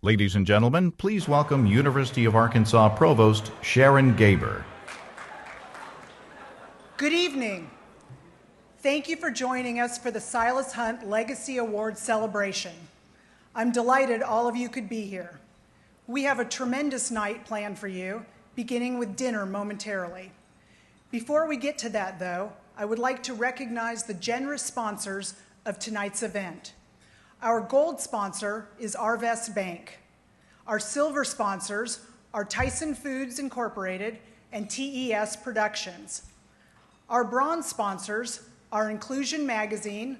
Ladies and gentlemen, please welcome University of Arkansas Provost Sharon Gaber. Good evening. Thank you for joining us for the Silas Hunt Legacy Award celebration. I'm delighted all of you could be here. We have a tremendous night planned for you, beginning with dinner momentarily. Before we get to that, though, I would like to recognize the generous sponsors of tonight's event. Our gold sponsor is Arvest Bank. Our silver sponsors are Tyson Foods Incorporated and TES Productions. Our bronze sponsors are Inclusion Magazine,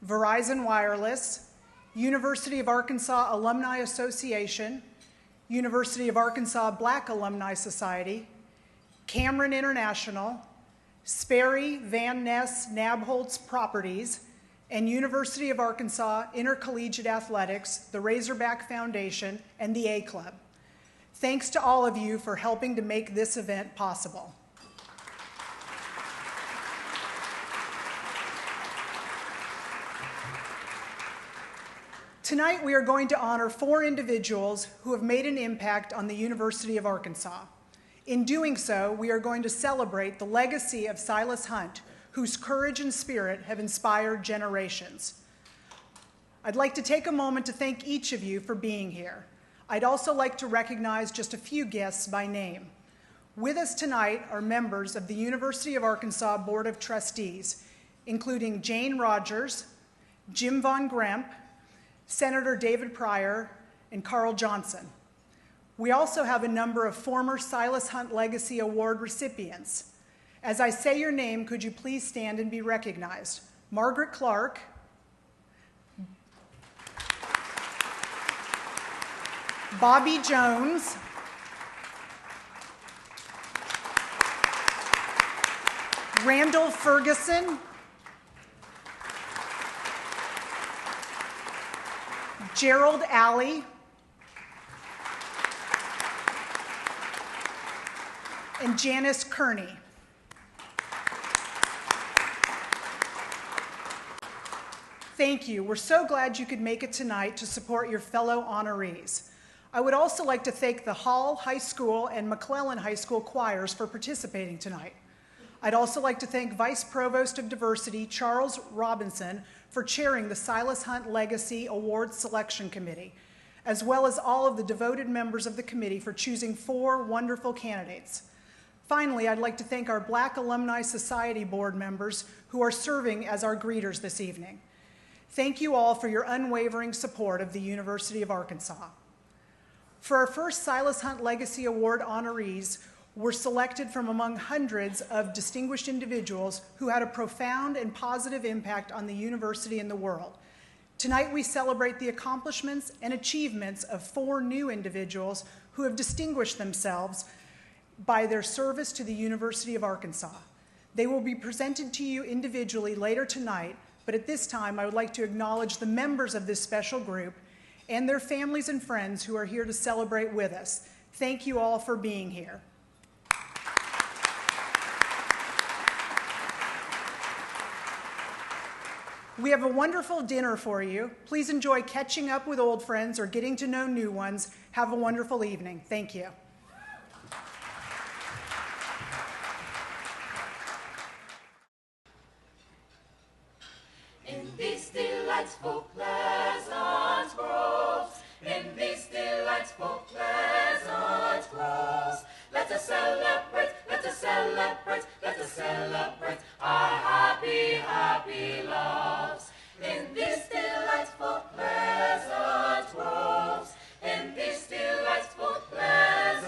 Verizon Wireless, University of Arkansas Alumni Association, University of Arkansas Black Alumni Society, Cameron International, Sperry Van Ness Nabholz Properties, and University of Arkansas Intercollegiate Athletics, the Razorback Foundation, and the A Club. Thanks to all of you for helping to make this event possible. Tonight we are going to honor 4 individuals who have made an impact on the University of Arkansas. In doing so, we are going to celebrate the legacy of Silas Hunt, whose courage and spirit have inspired generations. I'd like to take a moment to thank each of you for being here. I'd also like to recognize just a few guests by name. With us tonight are members of the University of Arkansas Board of Trustees, including Jane Rogers, Jim Von Gremp, Senator David Pryor, and Carl Johnson. We also have a number of former Silas Hunt Legacy Award recipients. As I say your name, could you please stand and be recognized? Margaret Clark, Bobby Jones, Randall Ferguson, Gerald Alley, and Janice Kearney. Thank you. We're so glad you could make it tonight to support your fellow honorees. I would also like to thank the Hall High School and McClellan High School choirs for participating tonight. I'd also like to thank Vice Provost of Diversity, Charles Robinson, for chairing the Silas Hunt Legacy Awards Selection Committee, as well as all of the devoted members of the committee for choosing 4 wonderful candidates. Finally, I'd like to thank our Black Alumni Society board members who are serving as our greeters this evening. Thank you all for your unwavering support of the University of Arkansas. For our first Silas Hunt Legacy Award honorees, were selected from among hundreds of distinguished individuals who had a profound and positive impact on the university and the world. Tonight we celebrate the accomplishments and achievements of 4 new individuals who have distinguished themselves by their service to the University of Arkansas. They will be presented to you individually later tonight, but at this time I would like to acknowledge the members of this special group and their families and friends who are here to celebrate with us. Thank you all for being here. We have a wonderful dinner for you. Please enjoy catching up with old friends or getting to know new ones. Have a wonderful evening. Thank you. In these delightful pleasant groves, in these delightful pleasant groves, let us celebrate, let us celebrate, let us celebrate our happy, happy loves. In these delightful pleasant groves, in these delightful pleasant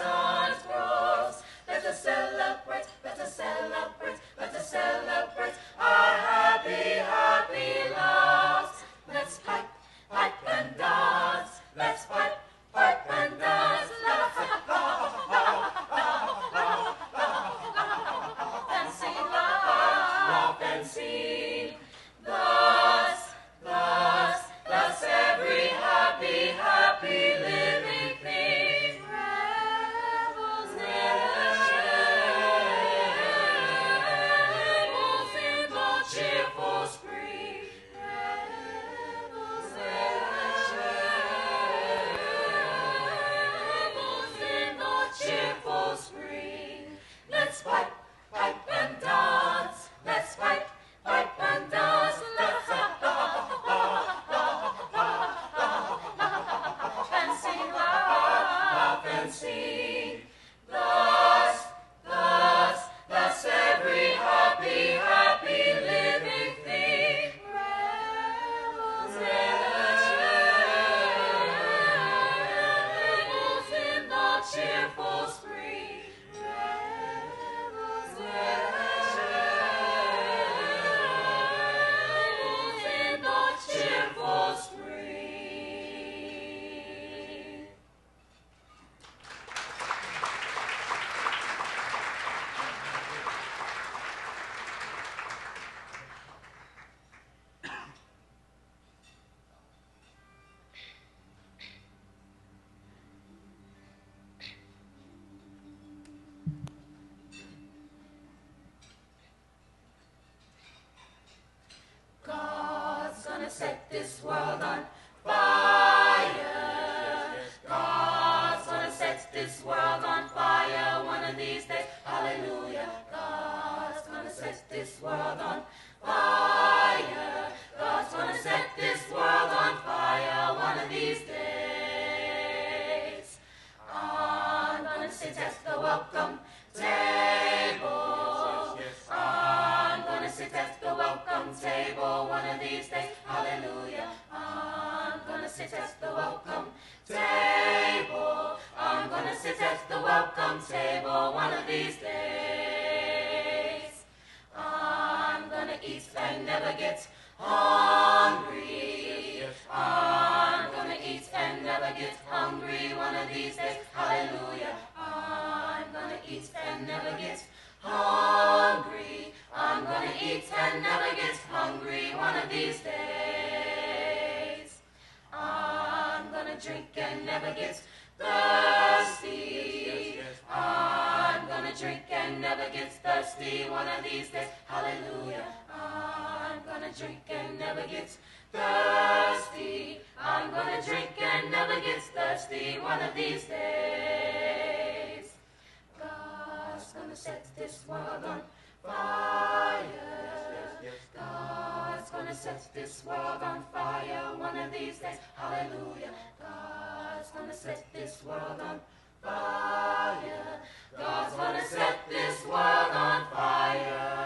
set this world on fire. God's gonna set this world on fire one of these days. Hallelujah. God's gonna set this world on fire. God's gonna set this world on fire one of these days. I'm gonna sit at the welcome table. I'm gonna sit at the welcome table one of these days. Hallelujah. I'm gonna sit at the welcome table. I'm gonna sit at the welcome table one of these days. I'm gonna eat and never get hungry. I'm gonna eat and never get hungry one of these days. Hallelujah. I'm gonna eat and never get hungry. I'm gonna eat and never get hungry one of these days. I'm gonna drink and never get thirsty. I'm gonna drink and never get thirsty one of these days. Hallelujah. I'm gonna drink and never get thirsty. I'm gonna drink and never get thirsty one of these days. God's gonna set this world on fire. God's gonna set this world on fire one of these days. Hallelujah. God's gonna set this world on fire. God's gonna set this world on fire.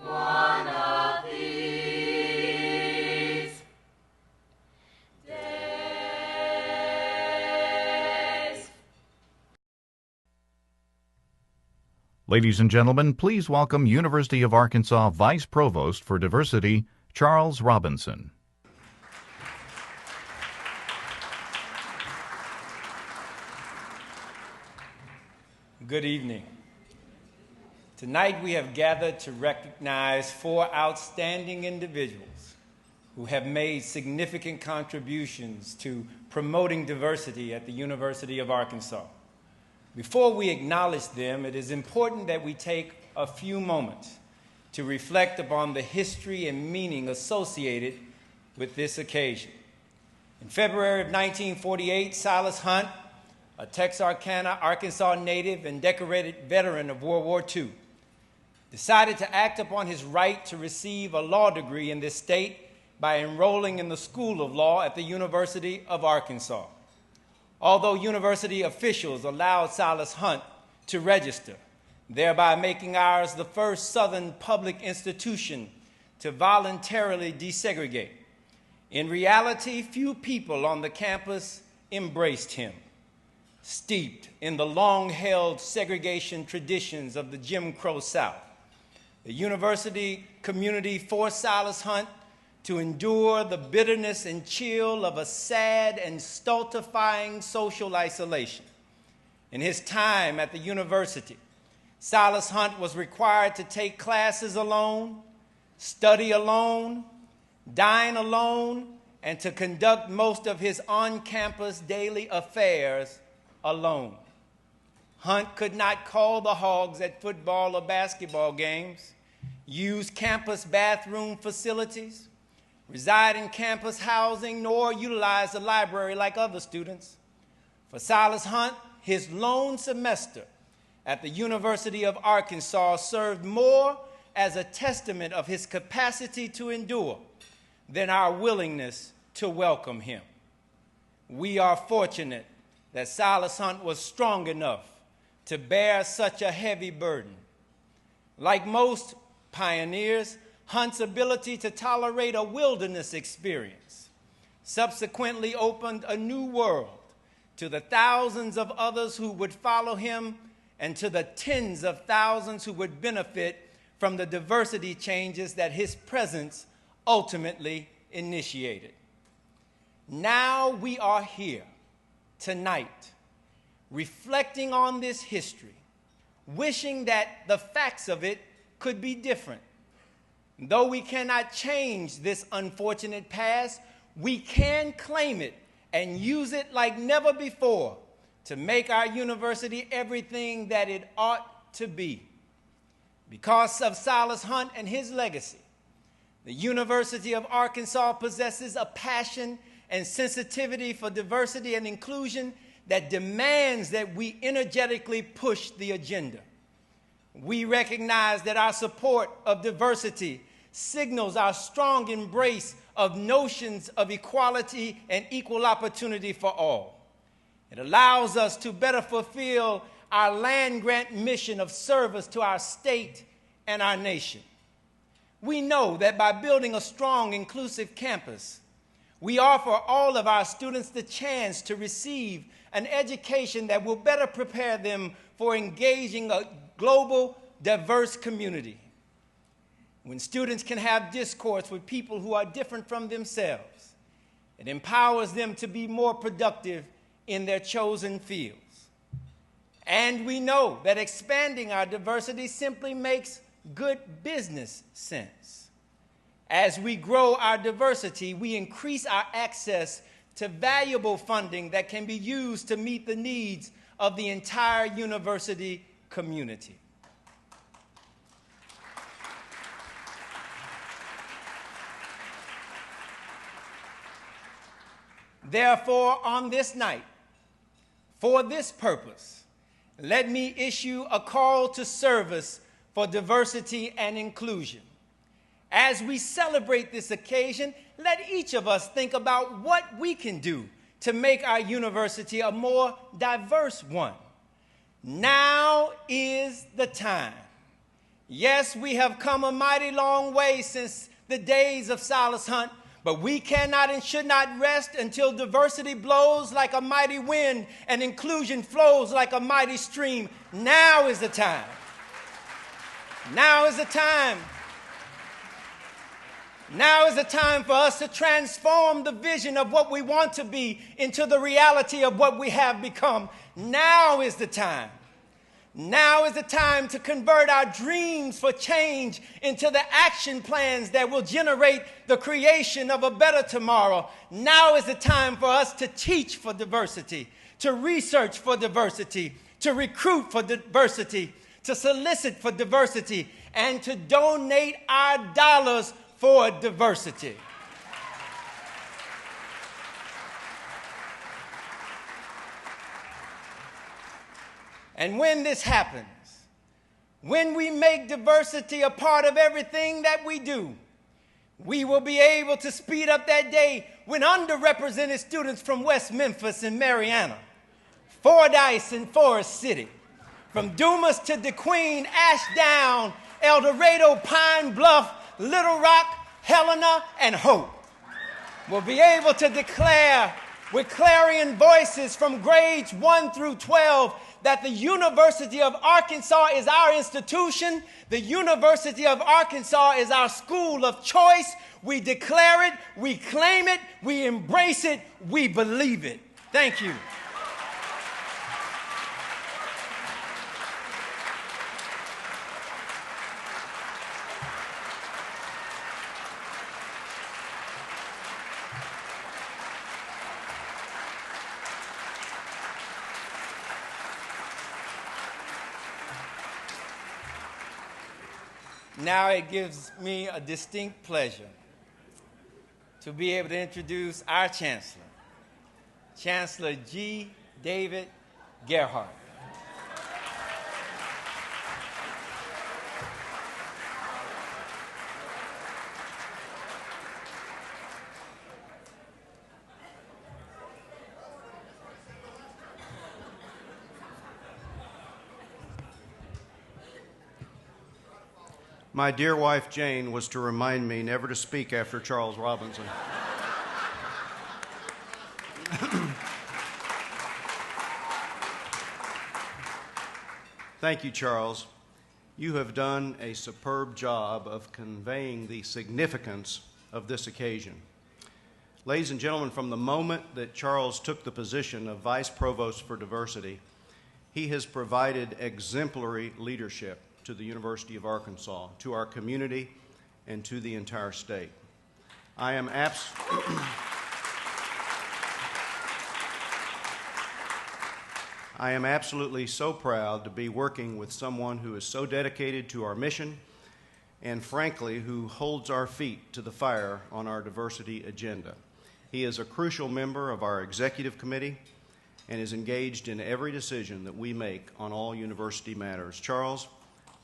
One of these days. Ladies and gentlemen, please welcome University of Arkansas Vice Provost for Diversity, Charles Robinson. Good evening. Tonight we have gathered to recognize 4 outstanding individuals who have made significant contributions to promoting diversity at the University of Arkansas. Before we acknowledge them, it is important that we take a few moments to reflect upon the history and meaning associated with this occasion. In February of 1948, Silas Hunt, a Texarkana, Arkansas native and decorated veteran of World War II, decided to act upon his right to receive a law degree in this state by enrolling in the School of Law at the University of Arkansas. Although university officials allowed Silas Hunt to register, thereby making ours the first Southern public institution to voluntarily desegregate, in reality, few people on the campus embraced him. Steeped in the long-held segregation traditions of the Jim Crow South, the university community forced Silas Hunt to endure the bitterness and chill of a sad and stultifying social isolation. In his time at the university, Silas Hunt was required to take classes alone, study alone, dine alone, and to conduct most of his on-campus daily affairs alone. Hunt could not call the hogs at football or basketball games, use campus bathroom facilities, reside in campus housing, nor utilize the library like other students. For Silas Hunt, his lone semester at the University of Arkansas served more as a testament of his capacity to endure than our willingness to welcome him. We are fortunate that Silas Hunt was strong enough to bear such a heavy burden. Like most pioneers, Hunt's ability to tolerate a wilderness experience subsequently opened a new world to the thousands of others who would follow him and to the tens of thousands who would benefit from the diversity changes that his presence ultimately initiated. Now we are here tonight, reflecting on this history, wishing that the facts of it could be different. Though we cannot change this unfortunate past, we can claim it and use it like never before to make our university everything that it ought to be. Because of Silas Hunt and his legacy, The University of Arkansas possesses a passion and sensitivity for diversity and inclusion that demands that we energetically push the agenda. We recognize that our support of diversity signals our strong embrace of notions of equality and equal opportunity for all. It allows us to better fulfill our land-grant mission of service to our state and our nation. We know that by building a strong, inclusive campus, we offer all of our students the chance to receive an education that will better prepare them for engaging a global, diverse community. When students can have discourse with people who are different from themselves, it empowers them to be more productive in their chosen fields. And we know that expanding our diversity simply makes good business sense. As we grow our diversity, we increase our access to valuable funding that can be used to meet the needs of the entire university community. Therefore, on this night, for this purpose, let me issue a call to service for diversity and inclusion. As we celebrate this occasion, let each of us think about what we can do to make our university a more diverse one. Now is the time. Yes, we have come a mighty long way since the days of Silas Hunt, but we cannot and should not rest until diversity blows like a mighty wind and inclusion flows like a mighty stream. Now is the time. Now is the time. Now is the time for us to transform the vision of what we want to be into the reality of what we have become. Now is the time. Now is the time to convert our dreams for change into the action plans that will generate the creation of a better tomorrow. Now is the time for us to teach for diversity, to research for diversity, to recruit for diversity, to solicit for diversity, and to donate our dollars for diversity. And when this happens, when we make diversity a part of everything that we do, we will be able to speed up that day when underrepresented students from West Memphis and Marianna, Fordyce and Forest City, from Dumas to DeQueen, Ashdown, El Dorado, Pine Bluff, Little Rock, Helena, and Hope will be able to declare with clarion voices from grades 1 through 12 that the University of Arkansas is our institution. The University of Arkansas is our school of choice. We declare it, we claim it, we embrace it, we believe it. Thank you. Now it gives me a distinct pleasure to be able to introduce our Chancellor, Chancellor G. David Gerhardt. My dear wife, Jane, was to remind me never to speak after Charles Robinson. Thank you, Charles. You have done a superb job of conveying the significance of this occasion. Ladies and gentlemen, from the moment that Charles took the position of Vice Provost for Diversity, he has provided exemplary leadership to the University of Arkansas, to our community, and to the entire state. I am absolutely so proud to be working with someone who is so dedicated to our mission and frankly, who holds our feet to the fire on our diversity agenda. He is a crucial member of our executive committee and is engaged in every decision that we make on all university matters. Charles,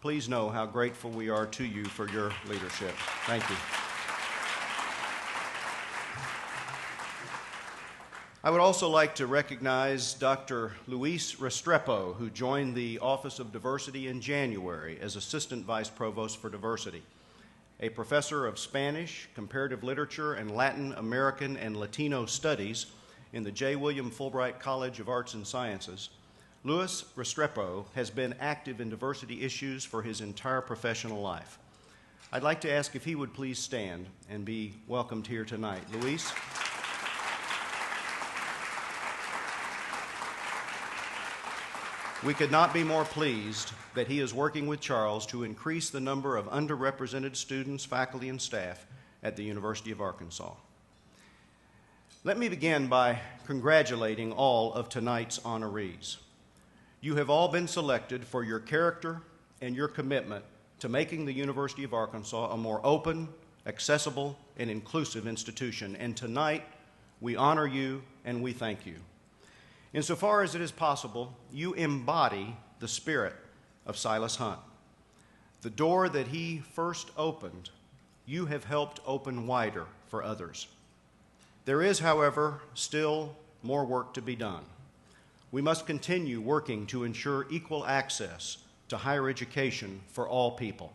please know how grateful we are to you for your leadership. Thank you. I would also like to recognize Dr. Luis Restrepo, who joined the Office of Diversity in January as Assistant Vice Provost for Diversity. A professor of Spanish, Comparative Literature, and Latin American and Latino Studies in the J. William Fulbright College of Arts and Sciences, Luis Restrepo has been active in diversity issues for his entire professional life. I'd like to ask if he would please stand and be welcomed here tonight. Luis? We could not be more pleased that he is working with Charles to increase the number of underrepresented students, faculty, and staff at the University of Arkansas. Let me begin by congratulating all of tonight's honorees. You have all been selected for your character and your commitment to making the University of Arkansas a more open, accessible, and inclusive institution. And tonight, we honor you and we thank you. Insofar as it is possible, you embody the spirit of Silas Hunt. The door that he first opened, you have helped open wider for others. There is, however, still more work to be done. We must continue working to ensure equal access to higher education for all people.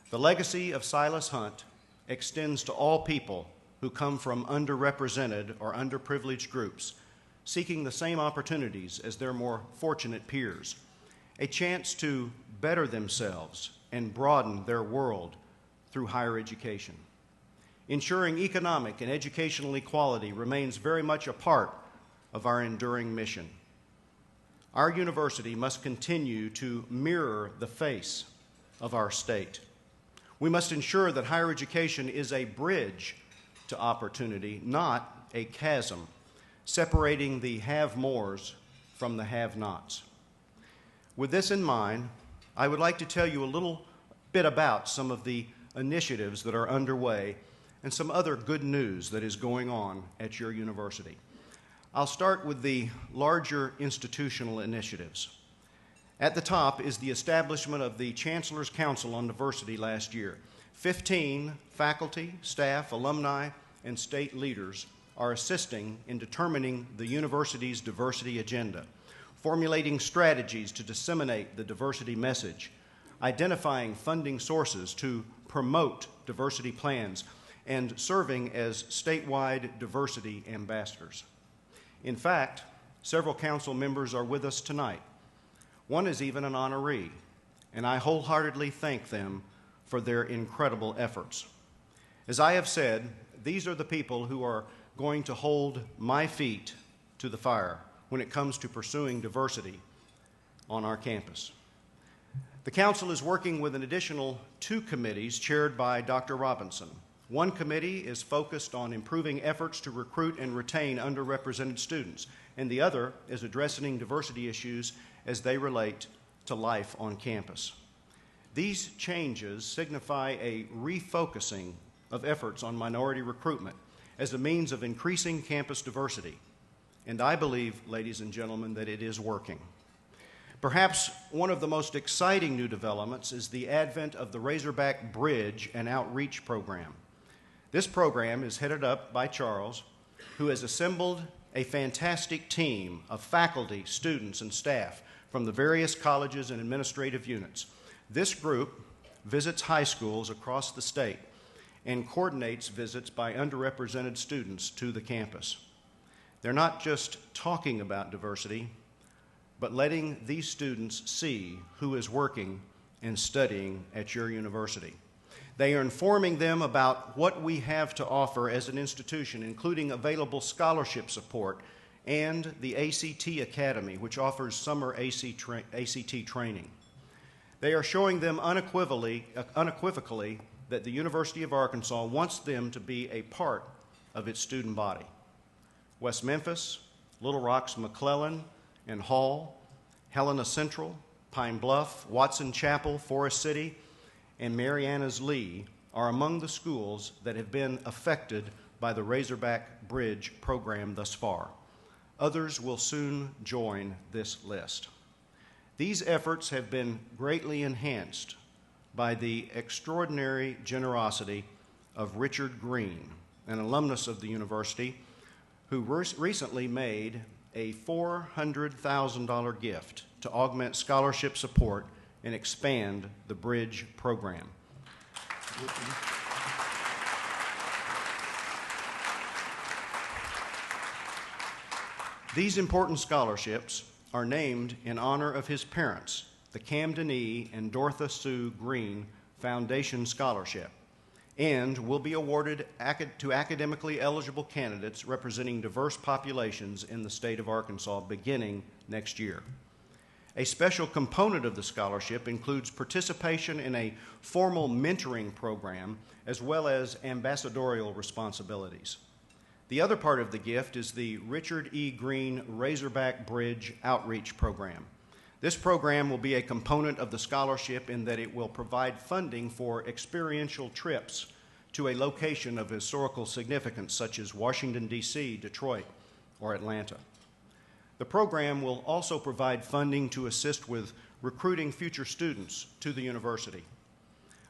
The legacy of Silas Hunt extends to all people who come from underrepresented or underprivileged groups, seeking the same opportunities as their more fortunate peers, a chance to better themselves and broaden their world through higher education. Ensuring economic and educational equality remains very much a part of our enduring mission. Our university must continue to mirror the face of our state. We must ensure that higher education is a bridge to opportunity, not a chasm, separating the have-mores from the have-nots. With this in mind, I would like to tell you a little bit about some of the initiatives that are underway and some other good news that is going on at your university. I'll start with the larger institutional initiatives. At the top is the establishment of the Chancellor's Council on Diversity last year. 15 faculty, staff, alumni, and state leaders are assisting in determining the university's diversity agenda, formulating strategies to disseminate the diversity message, identifying funding sources to promote diversity plans, and serving as statewide diversity ambassadors. In fact, several council members are with us tonight. One is even an honoree, and I wholeheartedly thank them for their incredible efforts. As I have said, these are the people who are going to hold my feet to the fire when it comes to pursuing diversity on our campus. The Council is working with an additional 2 committees chaired by Dr. Robinson. One committee is focused on improving efforts to recruit and retain underrepresented students, and the other is addressing diversity issues as they relate to life on campus. These changes signify a refocusing of efforts on minority recruitment as a means of increasing campus diversity. And I believe, ladies and gentlemen, that it is working. Perhaps one of the most exciting new developments is the advent of the Razorback Bridge and Outreach Program. This program is headed up by Charles, who has assembled a fantastic team of faculty, students, and staff from the various colleges and administrative units. This group visits high schools across the state and coordinates visits by underrepresented students to the campus. They're not just talking about diversity, but letting these students see who is working and studying at your university. They are informing them about what we have to offer as an institution, including available scholarship support and the ACT Academy, which offers summer ACT training. They are showing them unequivocally that the University of Arkansas wants them to be a part of its student body. West Memphis, Little Rock's McClellan and Hall, Helena Central, Pine Bluff, Watson Chapel, Forest City, and Mariana's Lee are among the schools that have been affected by the Razorback Bridge program thus far. Others will soon join this list. These efforts have been greatly enhanced by the extraordinary generosity of Richard Green, an alumnus of the university, who recently made a $400,000 gift to augment scholarship support and expand the Bridge program. These important scholarships are named in honor of his parents, the Camden E. and Dorotha Sue Green Foundation Scholarship, and will be awarded to academically eligible candidates representing diverse populations in the state of Arkansas beginning next year. A special component of the scholarship includes participation in a formal mentoring program as well as ambassadorial responsibilities. The other part of the gift is the Richard E. Green Razorback Bridge Outreach Program. This program will be a component of the scholarship in that it will provide funding for experiential trips to a location of historical significance such as Washington, D.C., Detroit, or Atlanta. The program will also provide funding to assist with recruiting future students to the university.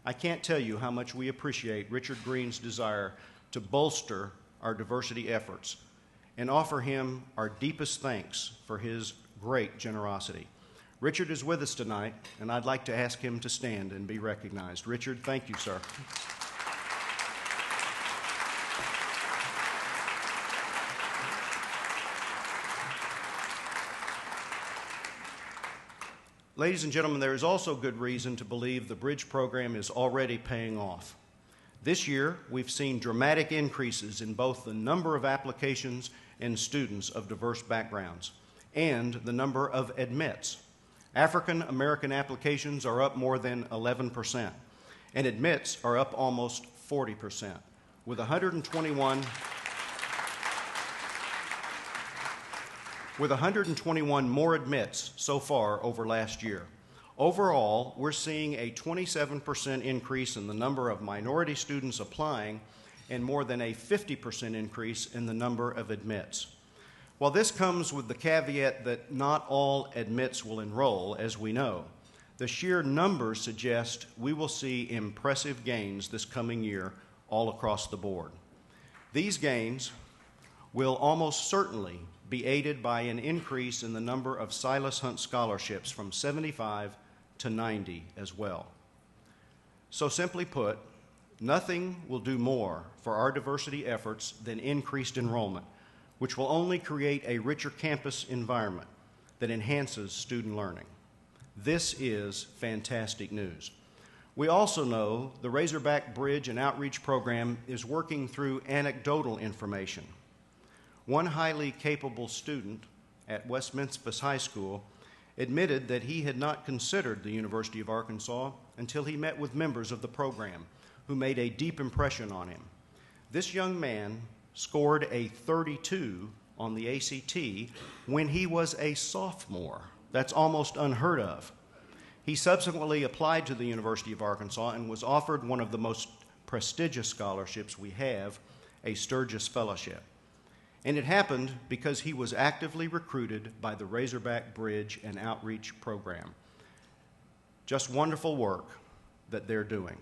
I can't tell you how much we appreciate Richard Green's desire to bolster our diversity efforts and offer him our deepest thanks for his great generosity. Richard is with us tonight, and I'd like to ask him to stand and be recognized. Richard, thank you, sir. Ladies and gentlemen, there is also good reason to believe the Bridge program is already paying off. This year, we've seen dramatic increases in both the number of applications and students of diverse backgrounds and the number of admits. African American applications are up more than 11%, and admits are up almost 40%, with 121 more admits so far over last year. Overall, we're seeing a 27% increase in the number of minority students applying and more than a 50% increase in the number of admits. While this comes with the caveat that not all admits will enroll, as we know, the sheer numbers suggest we will see impressive gains this coming year all across the board. These gains will almost certainly be aided by an increase in the number of Silas Hunt scholarships from 75 to 90 as well. So simply put, nothing will do more for our diversity efforts than increased enrollment, which will only create a richer campus environment that enhances student learning. This is fantastic news. We also know the Razorback Bridge and Outreach Program is working through anecdotal information. One highly capable student at West Memphis High School admitted that he had not considered the University of Arkansas until he met with members of the program who made a deep impression on him. This young man scored a 32 on the ACT when he was a sophomore. That's almost unheard of. He subsequently applied to the University of Arkansas and was offered one of the most prestigious scholarships we have, a Sturgis Fellowship. And it happened because he was actively recruited by the Razorback Bridge and Outreach Program. Just wonderful work that they're doing.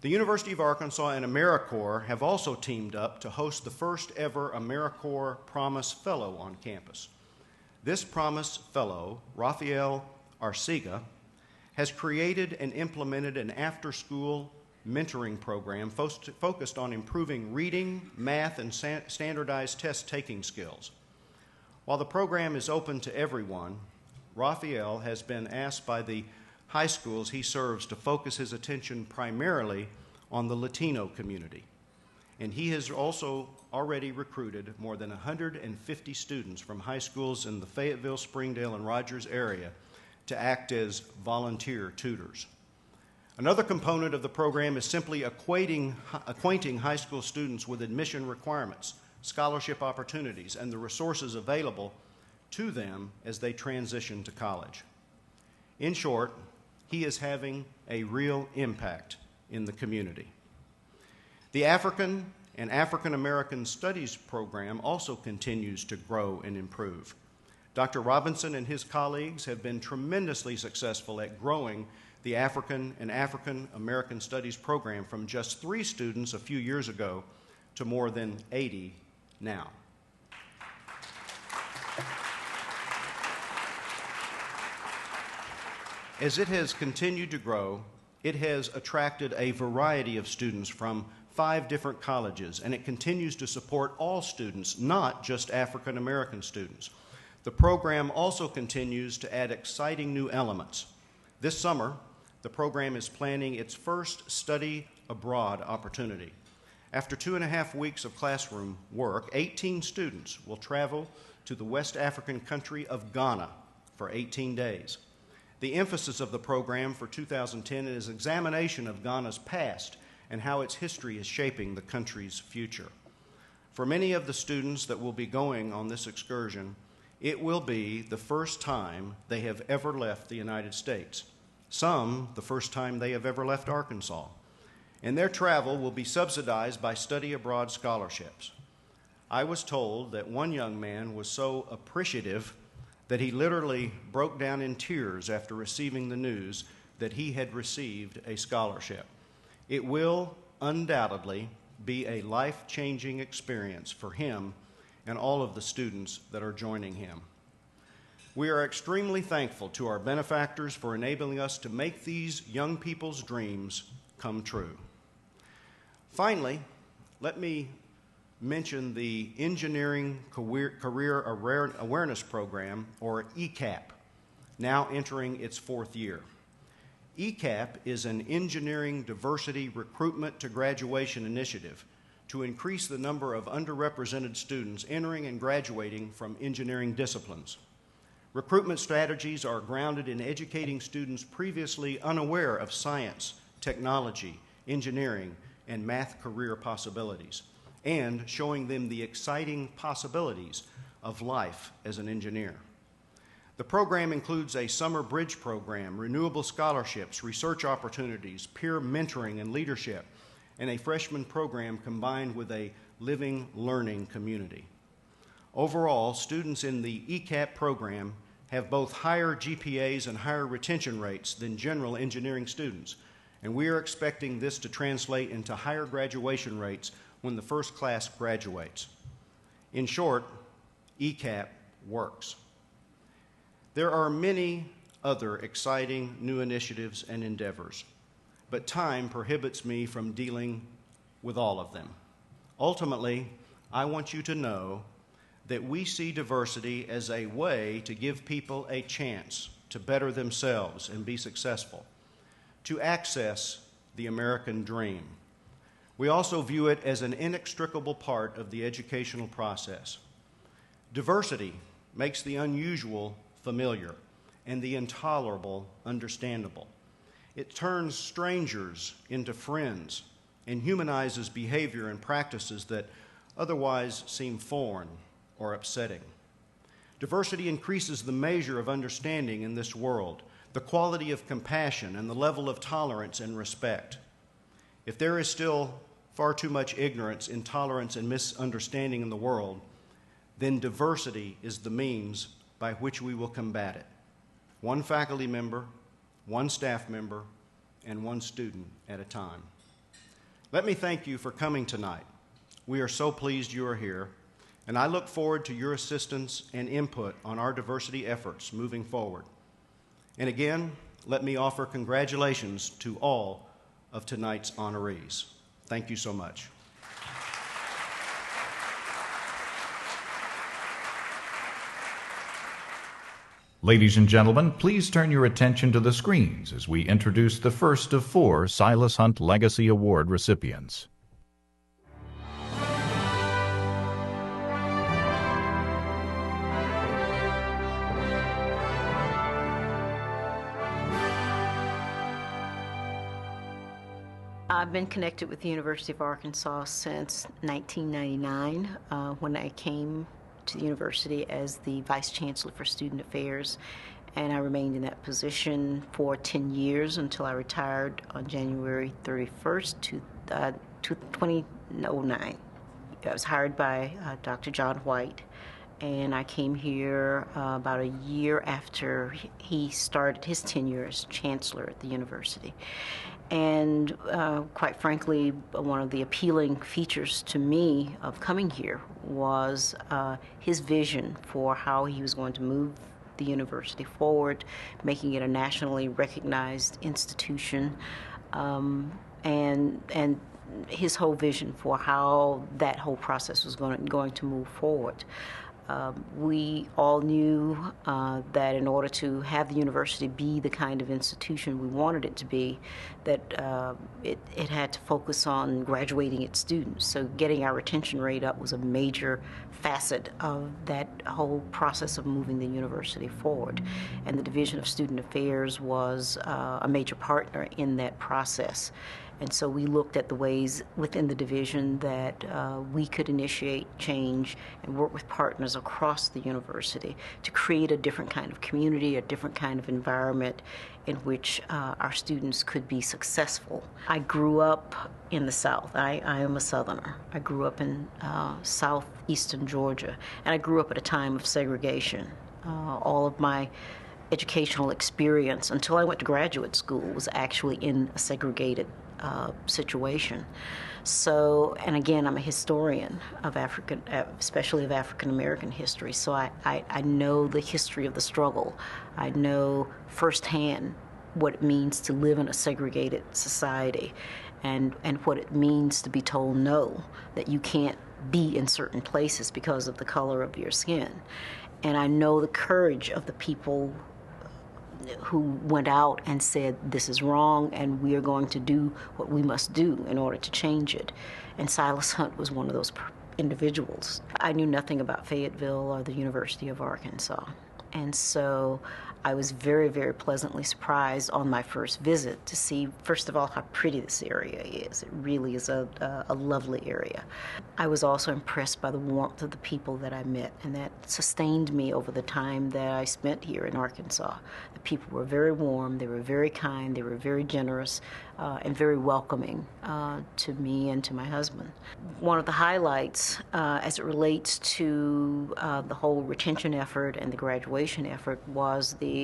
The University of Arkansas and AmeriCorps have also teamed up to host the first ever AmeriCorps Promise Fellow on campus. This Promise Fellow, Rafael Arcega, has created and implemented an after-school mentoring program focused on improving reading, math, and standardized test-taking skills. While the program is open to everyone, Rafael has been asked by the high schools he serves to focus his attention primarily on the Latino community. And he has also already recruited more than 150 students from high schools in the Fayetteville, Springdale, and Rogers area to act as volunteer tutors. Another component of the program is simply acquainting high school students with admission requirements, scholarship opportunities, and the resources available to them as they transition to college. In short, he is having a real impact in the community. The African and African American Studies program also continues to grow and improve. Dr. Robinson and his colleagues have been tremendously successful at growing the African and African American Studies program from just 3 students a few years ago to more than 80 now. As it has continued to grow, it has attracted a variety of students from 5 different colleges, and it continues to support all students, not just African American students. The program also continues to add exciting new elements. This summer, the program is planning its first study abroad opportunity. After 2.5 weeks of classroom work, 18 students will travel to the West African country of Ghana for 18 days. The emphasis of the program for 2010 is examination of Ghana's past and how its history is shaping the country's future. For many of the students that will be going on this excursion, it will be the first time they have ever left the United States. Some, the first time they have ever left Arkansas. And their travel will be subsidized by study abroad scholarships. I was told that one young man was so appreciative that he literally broke down in tears after receiving the news that he had received a scholarship. It will undoubtedly be a life-changing experience for him and all of the students that are joining him. We are extremely thankful to our benefactors for enabling us to make these young people's dreams come true. Finally, let me mention the Engineering Career Awareness Program, or ECAP, now entering its 4th year. ECAP is an engineering diversity recruitment to graduation initiative to increase the number of underrepresented students entering and graduating from engineering disciplines. Recruitment strategies are grounded in educating students previously unaware of science, technology, engineering, and math career possibilities, and showing them the exciting possibilities of life as an engineer. The program includes a summer bridge program, renewable scholarships, research opportunities, peer mentoring and leadership, and a freshman program combined with a living learning community. Overall, students in the ECAP program have both higher GPAs and higher retention rates than general engineering students, and we are expecting this to translate into higher graduation rates when the first class graduates. In short, ECAP works. There are many other exciting new initiatives and endeavors, but time prohibits me from dealing with all of them. Ultimately, I want you to know that we see diversity as a way to give people a chance to better themselves and be successful, to access the American dream. We also view it as an inextricable part of the educational process. Diversity makes the unusual familiar and the intolerable understandable. It turns strangers into friends and humanizes behavior and practices that otherwise seem foreign or upsetting. Diversity increases the measure of understanding in this world, the quality of compassion, and the level of tolerance and respect. If there is still far too much ignorance, intolerance, and misunderstanding in the world, then diversity is the means by which we will combat it. One faculty member, one staff member, and one student at a time. Let me thank you for coming tonight. We are so pleased you are here, and I look forward to your assistance and input on our diversity efforts moving forward. And again, let me offer congratulations to all of tonight's honorees. Thank you so much. Ladies and gentlemen, please turn your attention to the screens as we introduce the first of 4 Silas Hunt Legacy Award recipients. I've been connected with the University of Arkansas since 1999 when I came to the university as the Vice Chancellor for Student Affairs. and I remained in that position for 10 years until I retired on January 31st, 2009. I was hired by Dr. John White, and I came here about a year after he started his tenure as chancellor at the university. And quite frankly, one of the appealing features to me of coming here was his vision for how he was going to move the university forward, making it a nationally recognized institution, and his whole vision for how that whole process was going to move forward. We all knew that in order to have the university be the kind of institution we wanted it to be, that it had to focus on graduating its students. So getting our retention rate up was a major facet of that whole process of moving the university forward. And the Division of Student Affairs was a major partner in that process. And so we looked at the ways within the division that we could initiate change and work with partners across the university to create a different kind of community, a different kind of environment in which our students could be successful. I grew up in the South. I am a Southerner. I grew up in southeastern Georgia, and I grew up at a time of segregation. All of my educational experience until I went to graduate school was actually in a segregated situation. So, and again, I'm a historian of African, especially of African American history, so I know the history of the struggle. I know firsthand what it means to live in a segregated society, and what it means to be told no, that you can't be in certain places because of the color of your skin. And I know the courage of the people who went out and said, this is wrong, and we are going to do what we must do in order to change it. And Silas Hunt was one of those individuals. I knew nothing about Fayetteville or the University of Arkansas. And so I was very, very pleasantly surprised on my first visit to see, first of all, how pretty this area is. It really is a lovely area. I was also impressed by the warmth of the people that I met, and that sustained me over the time that I spent here in Arkansas. The people were very warm, they were very kind, they were very generous, and very welcoming to me and to my husband. One of the highlights as it relates to the whole retention effort and the graduation effort was the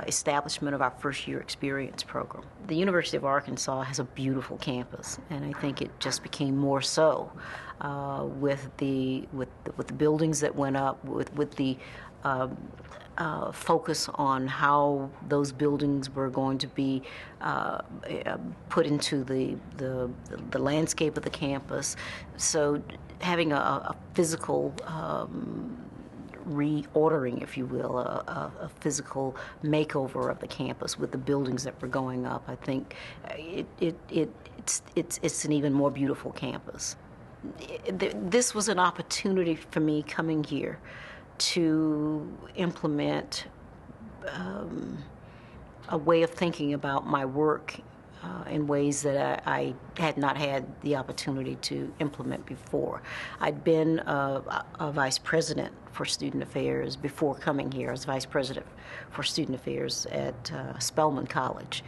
establishment of our first-year experience program. The University of Arkansas has a beautiful campus, and I think it just became more so with the buildings that went up, with the focus on how those buildings were going to be put into the landscape of the campus. So having a physical reordering, if you will, a physical makeover of the campus with the buildings that were going up, I think it's an even more beautiful campus. This was an opportunity for me coming here to implement a way of thinking about my work in ways that I had not had the opportunity to implement before. I'd been a vice president for student affairs before coming here. I was vice president for student affairs at Spelman College.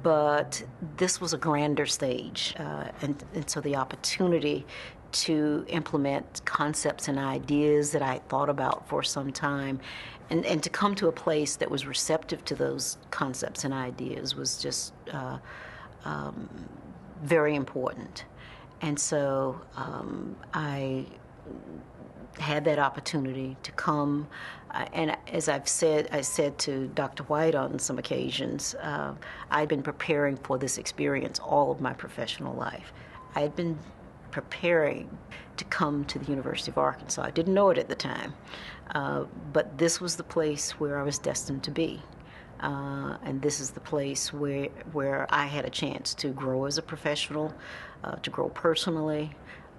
But this was a grander stage, and so the opportunity to implement concepts and ideas that I thought about for some time, and to come to a place that was receptive to those concepts and ideas was just very important. And so I had that opportunity to come, and as I said to Dr. White on some occasions, I'd been preparing for this experience all of my professional life. I had been preparing to come to the University of Arkansas. I didn't know it at the time, but this was the place where I was destined to be. And this is the place where I had a chance to grow as a professional, to grow personally,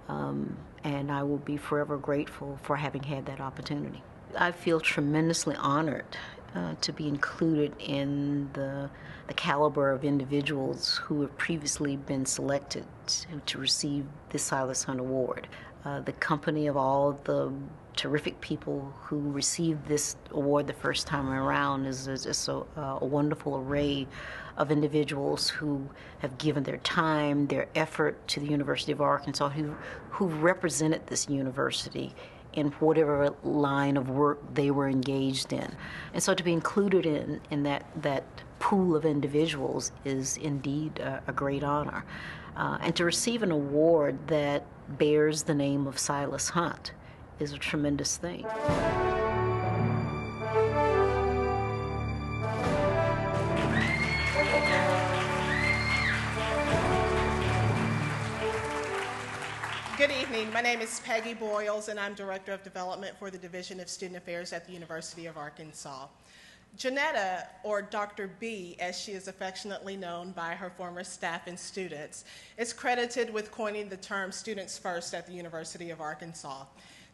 and I will be forever grateful for having had that opportunity. I feel tremendously honored to be included in the caliber of individuals who have previously been selected to receive the Silas Hunt Award. The company of all of the terrific people who received this award the first time around. Is just a wonderful array of individuals who have given their time, their effort to the University of Arkansas, who represented this university in whatever line of work they were engaged in. And so to be included in that pool of individuals is indeed a great honor. And to receive an award that bears the name of Silas Hunt is a tremendous thing. Good evening. My name is Peggy Boyles, and I'm Director of Development for the Division of Student Affairs at the University of Arkansas. Janetta, or Dr. B, as she is affectionately known by her former staff and students, is credited with coining the term students first at the University of Arkansas.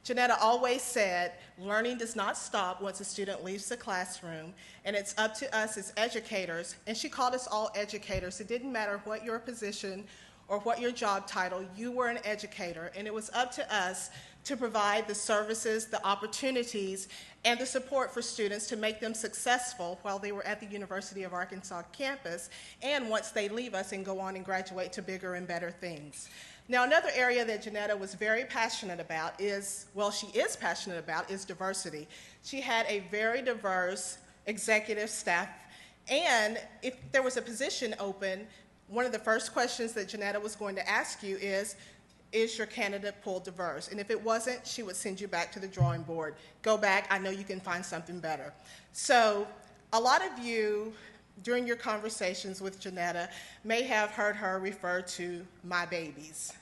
Janetta always said, learning does not stop once a student leaves the classroom, and it's up to us as educators, and she called us all educators. It didn't matter what your position or what your job title, you were an educator, and it was up to us to provide the services, the opportunities, and the support for students to make them successful while they were at the University of Arkansas campus, and once they leave us and go on and graduate to bigger and better things. Now, another area that Janetta was very passionate about is diversity. She had a very diverse executive staff, and if there was a position open, one of the first questions that Janetta was going to ask you is your candidate pool diverse? And if it wasn't, she would send you back to the drawing board. Go back, I know you can find something better. So a lot of you, during your conversations with Janetta, may have heard her refer to my babies.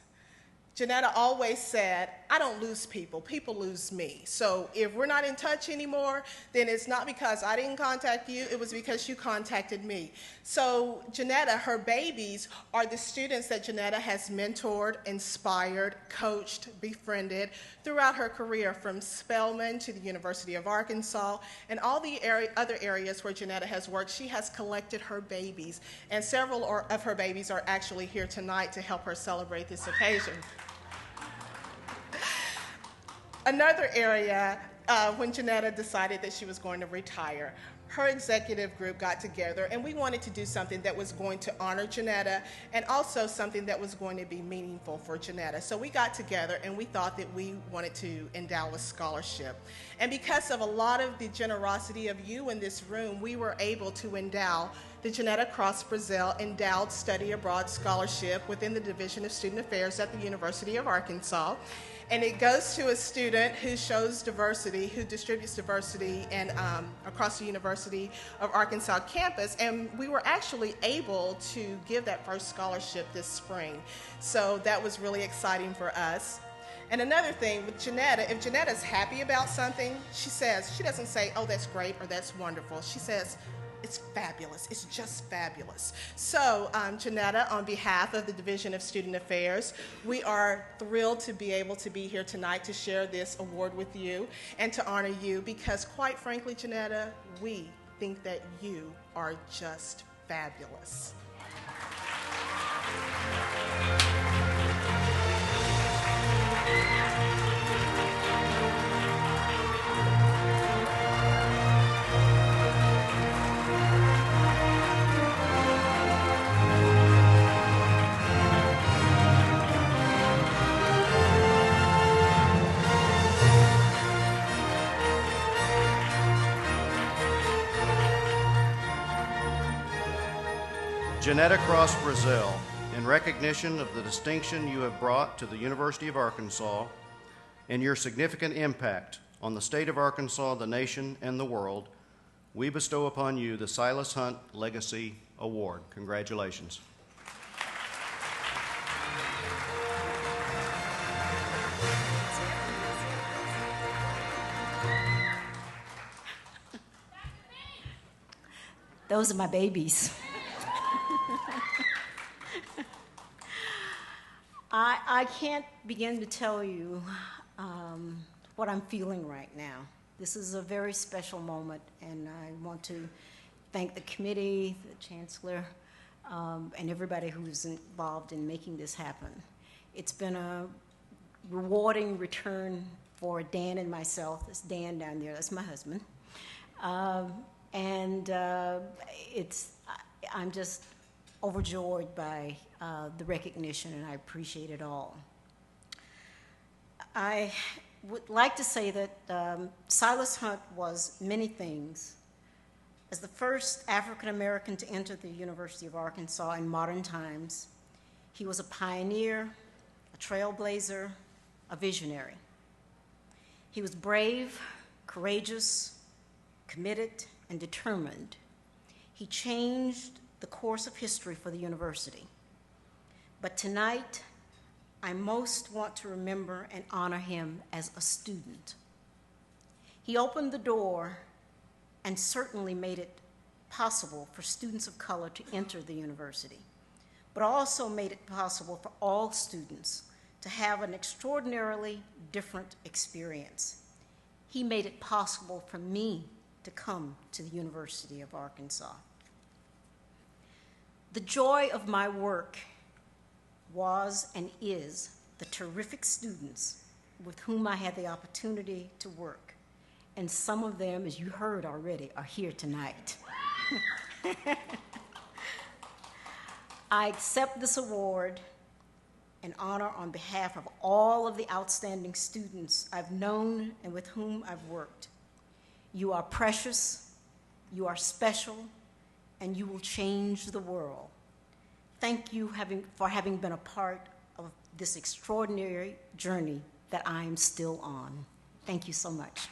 Janetta always said, I don't lose people, people lose me. So if we're not in touch anymore, then it's not because I didn't contact you, it was because you contacted me. So Janetta, her babies are the students that Janetta has mentored, inspired, coached, befriended throughout her career, from Spelman to the University of Arkansas and all the other areas where Janetta has worked. She has collected her babies, and several of her babies are actually here tonight to help her celebrate this occasion. Another area, when Janetta decided that she was going to retire, her executive group got together, and we wanted to do something that was going to honor Janetta and also something that was going to be meaningful for Janetta. So we got together and we thought that we wanted to endow a scholarship. And because of a lot of the generosity of you in this room, we were able to endow the Janetta Cross Brazil Endowed Study Abroad Scholarship within the Division of Student Affairs at the University of Arkansas. And it goes to a student who shows diversity, who distributes diversity and across the University of Arkansas campus. And we were actually able to give that first scholarship this spring. So that was really exciting for us. And another thing with Janetta, if Janetta's happy about something, she doesn't say, oh, that's great or that's wonderful. She says, it's fabulous. It's just fabulous. So, Janetta, on behalf of the Division of Student Affairs, we are thrilled to be able to be here tonight to share this award with you and to honor you because, quite frankly, Janetta, we think that you are just fabulous. Janetta Cross Brazil, in recognition of the distinction you have brought to the University of Arkansas and your significant impact on the state of Arkansas, the nation, and the world, we bestow upon you the Silas Hunt Legacy Award. Congratulations. Those are my babies. I can't begin to tell you what I'm feeling right now. This is a very special moment, and I want to thank the committee, the chancellor, and everybody who's involved in making this happen. It's been a rewarding return for Dan and myself. It's Dan down there, that's my husband. I'm just overjoyed by the recognition, and I appreciate it all. I would like to say that Silas Hunt was many things. As the first African American to enter the University of Arkansas in modern times, he was a pioneer, a trailblazer, a visionary. He was brave, courageous, committed, and determined. He changed the course of history for the university. But tonight, I most want to remember and honor him as a student. He opened the door and certainly made it possible for students of color to enter the university, but also made it possible for all students to have an extraordinarily different experience. He made it possible for me to come to the University of Arkansas. The joy of my work was and is the terrific students with whom I had the opportunity to work. And some of them, as you heard already, are here tonight. I accept this award and honor on behalf of all of the outstanding students I've known and with whom I've worked. You are precious, you are special, and you will change the world. Thank you for having been a part of this extraordinary journey that I am still on. Thank you so much.